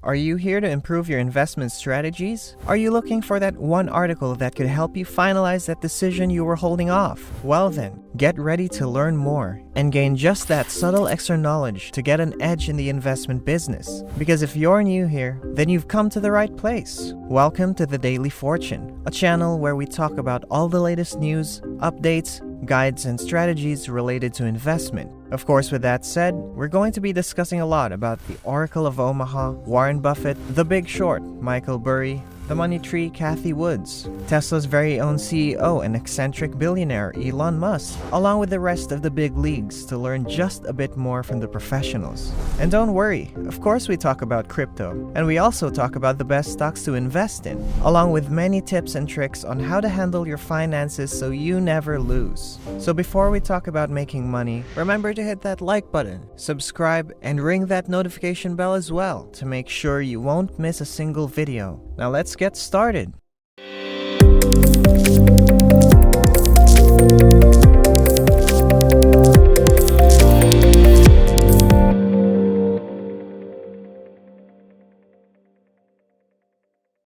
Are you here to improve your investment strategies? Are you looking for that one article that could help you finalize that decision you were holding off? Well then, get ready to learn more and gain just that subtle extra knowledge to get an edge in the investment business. Because if you're new here, then you've come to the right place. Welcome to the Daily Fortune, a channel where we talk about all the latest news, updates, guides, and strategies related to investment. Of course, with that said, we're going to be discussing a lot about the Oracle of Omaha, Warren Buffett, The Big Short, Michael Burry, the money tree Cathie Woods, Tesla's very own CEO and eccentric billionaire Elon Musk, along with the rest of the big leagues to learn just a bit more from the professionals. And don't worry, of course we talk about crypto, and we also talk about the best stocks to invest in, along with many tips and tricks on how to handle your finances so you never lose. So before we talk about making money, remember to hit that like button, subscribe, and ring that notification bell as well to make sure you won't miss a single video. Now let's get started.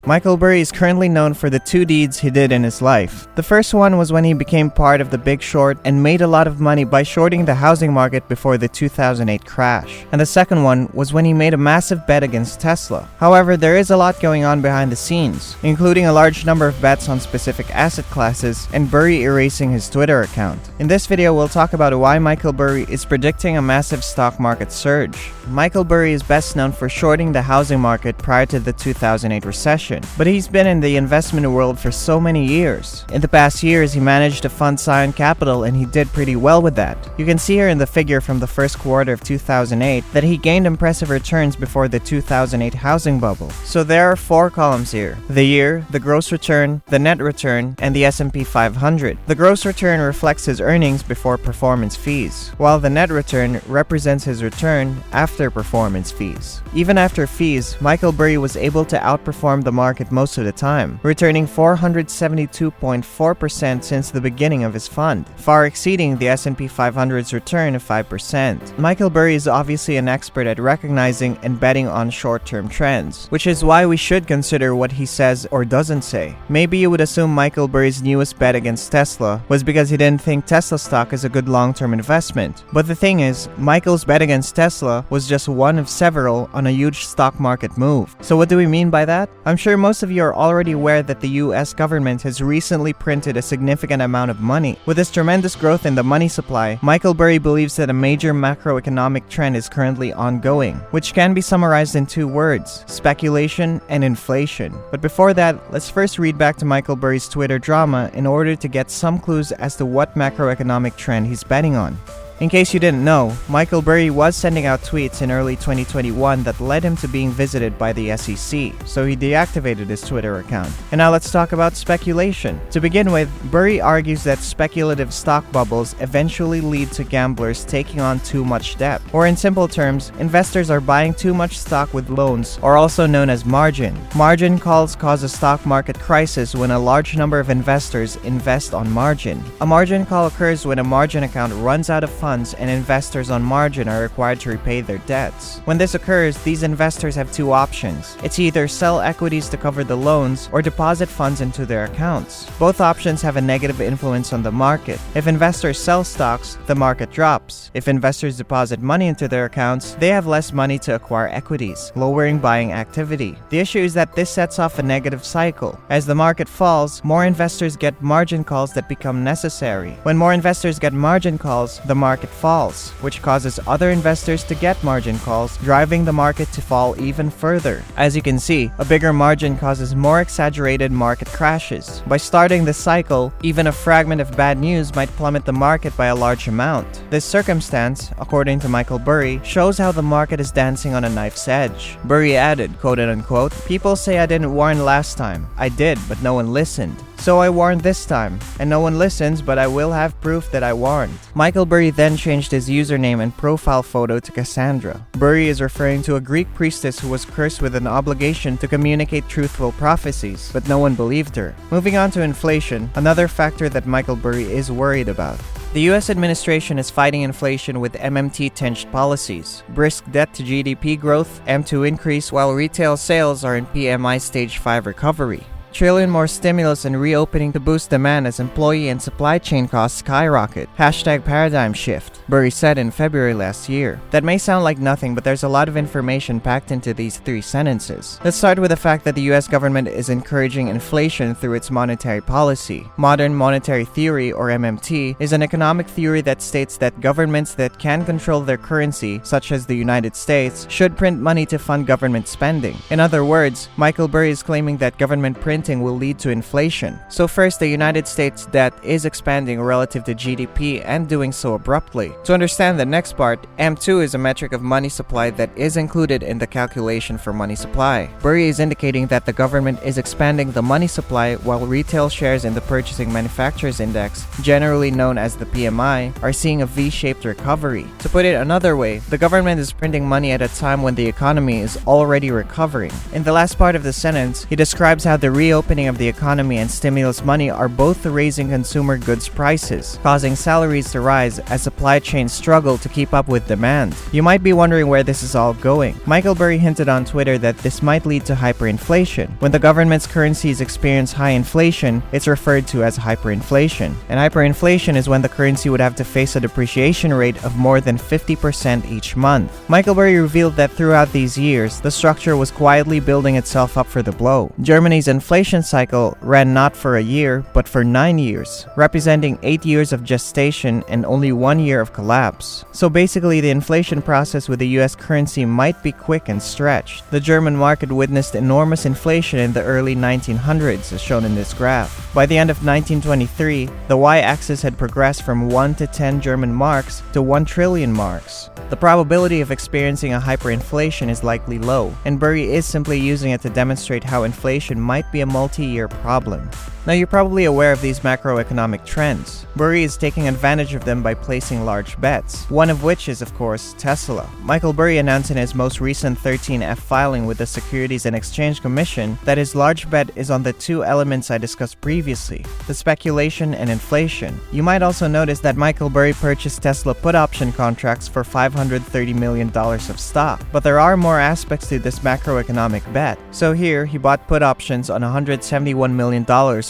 Michael Burry is currently known for the two deeds he did in his life. The first one was when he became part of The Big Short and made a lot of money by shorting the housing market before the 2008 crash. And the second one was when he made a massive bet against Tesla. However, there is a lot going on behind the scenes, including a large number of bets on specific asset classes and Burry erasing his Twitter account. In this video, we'll talk about why Michael Burry is predicting a massive stock market surge. Michael Burry is best known for shorting the housing market prior to the 2008 recession. But he's been in the investment world for so many years. In the past years, he managed to fund Scion Capital and he did pretty well with that. You can see here in the figure from the first quarter of 2008 that he gained impressive returns before the 2008 housing bubble. So there are 4 columns here: the year, the gross return, the net return, and the S&P 500. The gross return reflects his earnings before performance fees, while the net return represents his return after performance fees. Even after fees, Michael Burry was able to outperform the market most of the time, returning 472.4% since the beginning of his fund, far exceeding the S&P 500's return of 5%. Michael Burry is obviously an expert at recognizing and betting on short-term trends, which is why we should consider what he says or doesn't say. Maybe you would assume Michael Burry's newest bet against Tesla was because he didn't think Tesla stock is a good long-term investment. But the thing is, Michael's bet against Tesla was just one of several on a huge stock market move. So what do we mean by that? I'm sure most of you are already aware that the US government has recently printed a significant amount of money. With this tremendous growth in the money supply, Michael Burry believes that a major macroeconomic trend is currently ongoing, which can be summarized in 2 words: speculation and inflation. But before that, let's first read back to Michael Burry's Twitter drama in order to get some clues as to what macroeconomic trend he's betting on. In case you didn't know, Michael Burry was sending out tweets in early 2021 that led him to being visited by the SEC, so he deactivated his Twitter account. And now let's talk about speculation. To begin with, Burry argues that speculative stock bubbles eventually lead to gamblers taking on too much debt. Or in simple terms, investors are buying too much stock with loans, or also known as margin. Margin calls cause a stock market crisis when a large number of investors invest on margin. A margin call occurs when a margin account runs out of funds and investors on margin are required to repay their debts. When this occurs, these investors have 2 options. It's either sell equities to cover the loans or deposit funds into their accounts. Both options have a negative influence on the market. If investors sell stocks, the market drops. If investors deposit money into their accounts, they have less money to acquire equities, lowering buying activity. The issue is that this sets off a negative cycle. As the market falls, more investors get margin calls that become necessary. When more investors get margin calls, the market falls, which causes other investors to get margin calls, driving the market to fall even further. As you can see, a bigger margin causes more exaggerated market crashes. By starting this cycle, even a fragment of bad news might plummet the market by a large amount. This circumstance, according to Michael Burry, shows how the market is dancing on a knife's edge. Burry added, quote-unquote, "People say I didn't warn last time. I did, but no one listened. So I warned this time, and no one listens, but I will have proof that I warned." Michael Burry then changed his username and profile photo to Cassandra. Burry is referring to a Greek priestess who was cursed with an obligation to communicate truthful prophecies, but no one believed her. Moving on to inflation, another factor that Michael Burry is worried about. The US administration is fighting inflation with MMT-tinged policies, brisk debt to GDP growth, M2 increase, while retail sales are in PMI Stage 5 recovery. Trillion more stimulus and reopening to boost demand as employee and supply chain costs skyrocket. #paradigm shift, Burry said in February last year. That may sound like nothing, but there's a lot of information packed into these 3 sentences. Let's start with the fact that the US government is encouraging inflation through its monetary policy. Modern monetary theory, or MMT, is an economic theory that states that governments that can control their currency, such as the United States, should print money to fund government spending. In other words, Michael Burry is claiming that government printing will lead to inflation. So first, the United States debt is expanding relative to GDP and doing so abruptly. To understand the next part, M2 is a metric of money supply that is included in the calculation for money supply. Burry is indicating that the government is expanding the money supply while retail shares in the Purchasing Manufacturers Index, generally known as the PMI, are seeing a V-shaped recovery. To put it another way, the government is printing money at a time when the economy is already recovering. In the last part of the sentence, he describes how the reopening of the economy and stimulus money are both raising consumer goods prices, causing salaries to rise as supply chains struggle to keep up with demand. You might be wondering where this is all going. Michael Burry hinted on Twitter that this might lead to hyperinflation. When the government's currencies experience high inflation, it's referred to as hyperinflation. And hyperinflation is when the currency would have to face a depreciation rate of more than 50% each month. Michael Burry revealed that throughout these years, the structure was quietly building itself up for the blow. Germany's inflation cycle ran not for a year, but for 9 years, representing 8 years of gestation and only 1 year of collapse. So basically, the inflation process with the US currency might be quick and stretched. The German market witnessed enormous inflation in the early 1900s, as shown in this graph. By the end of 1923, the y-axis had progressed from 1 to 10 German marks to 1 trillion marks. The probability of experiencing a hyperinflation is likely low, and Burry is simply using it to demonstrate how inflation might be a multi-year problem. Now, you're probably aware of these macroeconomic trends. Burry is taking advantage of them by placing large bets, one of which is, of course, Tesla. Michael Burry announced in his most recent 13F filing with the Securities and Exchange Commission that his large bet is on the 2 elements I discussed previously, the speculation and inflation. You might also notice that Michael Burry purchased Tesla put option contracts for $530 million of stock, but there are more aspects to this macroeconomic bet. So here, he bought put options on $171 million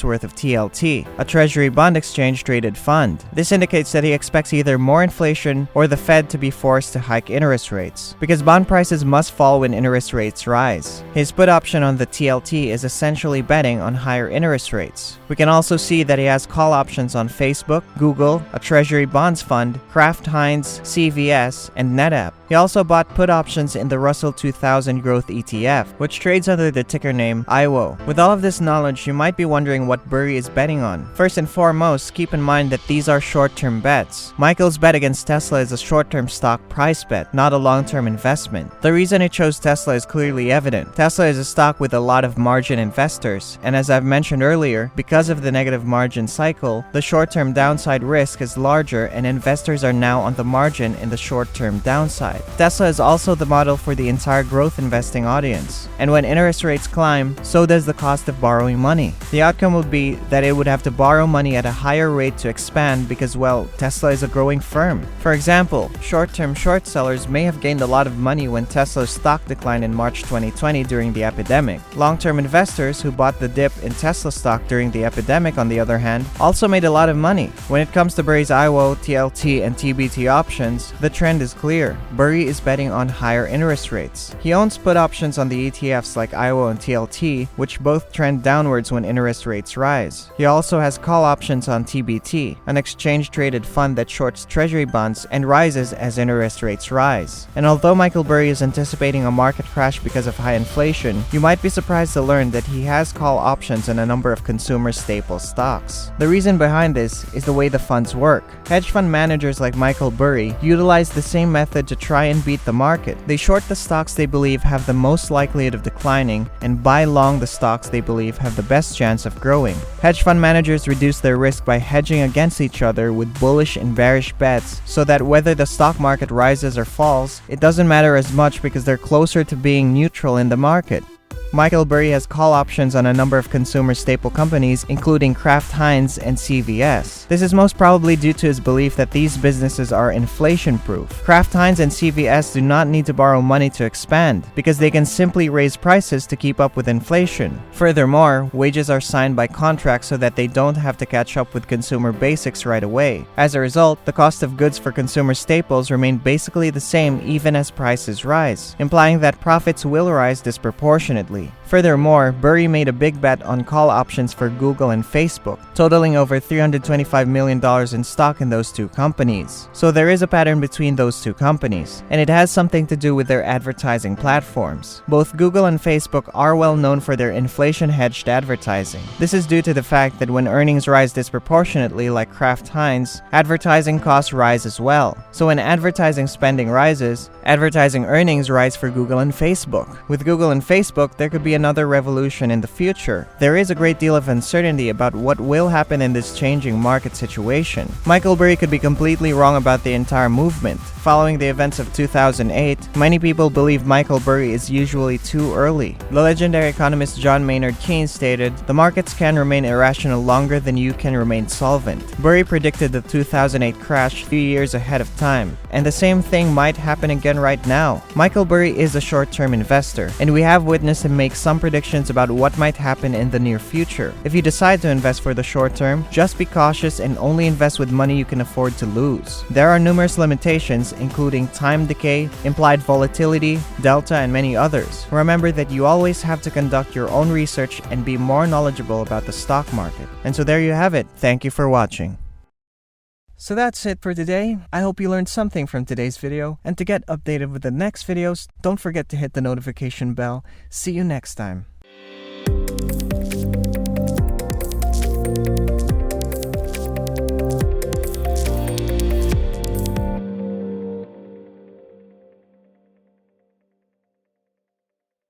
worth of TLT, a Treasury bond exchange traded fund. This indicates that he expects either more inflation or the Fed to be forced to hike interest rates, because bond prices must fall when interest rates rise. His put option on the TLT is essentially betting on higher interest rates. We can also see that he has call options on Facebook, Google, a Treasury bonds fund, Kraft Heinz, CVS, and NetApp. He also bought put options in the Russell 2000 Growth ETF, which trades under the ticker name IWO. With all of this knowledge, you might be wondering what Burry is betting on. First and foremost, keep in mind that these are short-term bets. Michael's bet against Tesla is a short-term stock price bet, not a long-term investment. The reason he chose Tesla is clearly evident. Tesla is a stock with a lot of margin investors, and as I've mentioned earlier, because of the negative margin cycle, the short-term downside risk is larger and investors are now on the margin in the short-term downside. Tesla is also the model for the entire growth investing audience, and when interest rates climb, so does the cost of borrowing money. The outcome would be that it would have to borrow money at a higher rate to expand because, well, Tesla is a growing firm. For example, short-term short sellers may have gained a lot of money when Tesla's stock declined in March 2020 during the epidemic. Long-term investors who bought the dip in Tesla stock during the epidemic, on the other hand, also made a lot of money. When it comes to Burry's IWO, TLT, and TBT options, the trend is clear. Burry is betting on higher interest rates. He owns put options on the ETFs like IWO and TLT, which both trend downwards when interest rates rise. He also has call options on TBT, an exchange-traded fund that shorts treasury bonds and rises as interest rates rise. And although Michael Burry is anticipating a market crash because of high inflation, you might be surprised to learn that he has call options on a number of consumer staple stocks. The reason behind this is the way the funds work. Hedge fund managers like Michael Burry utilize the same method to try and beat the market. They short the stocks they believe have the most likelihood of declining and buy long the stocks they believe have the best chance of growing. Hedge fund managers reduce their risk by hedging against each other with bullish and bearish bets so that whether the stock market rises or falls, it doesn't matter as much because they're closer to being neutral in the market. Michael Burry has call options on a number of consumer staple companies, including Kraft Heinz and CVS. This is most probably due to his belief that these businesses are inflation-proof. Kraft Heinz and CVS do not need to borrow money to expand, because they can simply raise prices to keep up with inflation. Furthermore, wages are signed by contract so that they don't have to catch up with consumer basics right away. As a result, the cost of goods for consumer staples remain basically the same even as prices rise, implying that profits will rise disproportionately. Furthermore, Burry made a big bet on call options for Google and Facebook, totaling over $325 million in stock in those two companies. So there is a pattern between those two companies, and it has something to do with their advertising platforms. Both Google and Facebook are well known for their inflation-hedged advertising. This is due to the fact that when earnings rise disproportionately like Kraft Heinz, advertising costs rise as well. So when advertising spending rises, advertising earnings rise for Google and Facebook. With Google and Facebook, there could be another revolution in the future. There is a great deal of uncertainty about what will happen in this changing market situation. Michael Burry could be completely wrong about the entire movement. Following the events of 2008, many people believe Michael Burry is usually too early. The legendary economist John Maynard Keynes stated, "The markets can remain irrational longer than you can remain solvent." Burry predicted the 2008 crash 3 years ahead of time, and the same thing might happen again right now. Michael Burry is a short-term investor, and we have witnessed him make some predictions about what might happen in the near future. If you decide to invest for the short term, just be cautious and only invest with money you can afford to lose. There are numerous limitations, including time decay, implied volatility, delta, and many others. Remember that you always have to conduct your own research and be more knowledgeable about the stock market. And so there you have it. Thank you for watching. So that's it for today. I hope you learned something from today's video, and to get updated with the next videos, don't forget to hit the notification bell. See you next time.